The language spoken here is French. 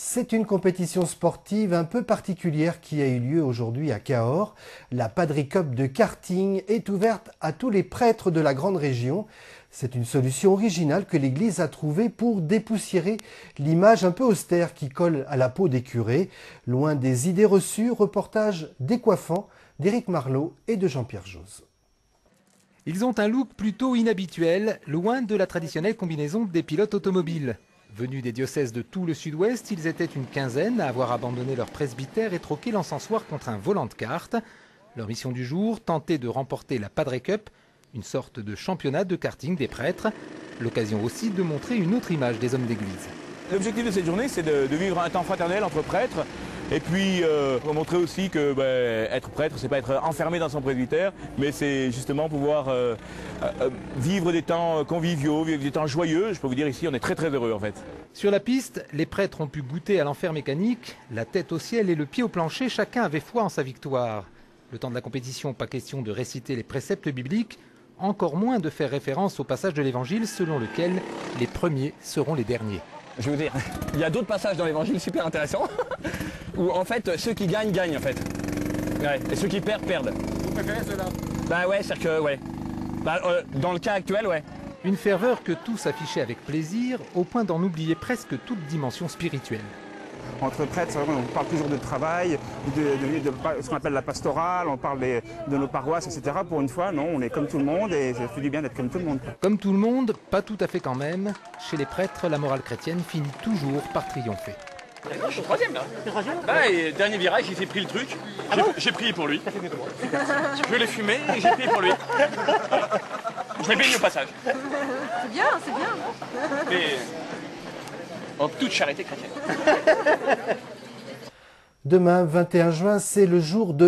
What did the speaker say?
C'est une compétition sportive un peu particulière qui a eu lieu aujourd'hui à Cahors. La Padri Cup de karting est ouverte à tous les prêtres de la grande région. C'est une solution originale que l'Église a trouvée pour dépoussiérer l'image un peu austère qui colle à la peau des curés. Loin des idées reçues, reportage décoiffant d'Éric Marlot et de Jean-Pierre Josse. Ils ont un look plutôt inhabituel, loin de la traditionnelle combinaison des pilotes automobiles. Venus des diocèses de tout le sud-ouest, ils étaient une quinzaine à avoir abandonné leur presbytère et troqué l'encensoir contre un volant de cartes. Leur mission du jour, tenter de remporter la Padri Cup, une sorte de championnat de karting des prêtres. L'occasion aussi de montrer une autre image des hommes d'église. L'objectif de cette journée, c'est de vivre un temps fraternel entre prêtres. Et puis, pour montrer aussi que être prêtre, c'est pas être enfermé dans son presbytère, mais c'est justement pouvoir vivre des temps conviviaux, vivre des temps joyeux. Je peux vous dire ici, on est très très heureux en fait. Sur la piste, les prêtres ont pu goûter à l'enfer mécanique, la tête au ciel et le pied au plancher, chacun avait foi en sa victoire. Le temps de la compétition, pas question de réciter les préceptes bibliques, encore moins de faire référence au passage de l'évangile selon lequel les premiers seront les derniers. Je vais vous dire, il y a d'autres passages dans l'évangile super intéressants où en fait ceux qui gagnent, gagnent en fait. Ouais. Et ceux qui perdent, perdent. Vous préférez cela? Bah ouais, c'est-à-dire que ouais. Dans le cas actuel, ouais. Une ferveur que tous affichaient avec plaisir, au point d'en oublier presque toute dimension spirituelle. Entre prêtres, on parle toujours de travail, de ce qu'on appelle la pastorale, on parle de nos paroisses, etc. Pour une fois, non, on est comme tout le monde et ça fait du bien d'être comme tout le monde. Comme tout le monde, pas tout à fait quand même. Chez les prêtres, la morale chrétienne finit toujours par triompher. Non, je suis troisième là. Et dernier virage, il s'est pris le truc. J'ai prié pour lui. Je l'ai fumé et j'ai prié pour lui. Je l'ai béni au passage. C'est bien, c'est bien. Mais en toute charité chrétienne. Demain, 21 juin, c'est le jour de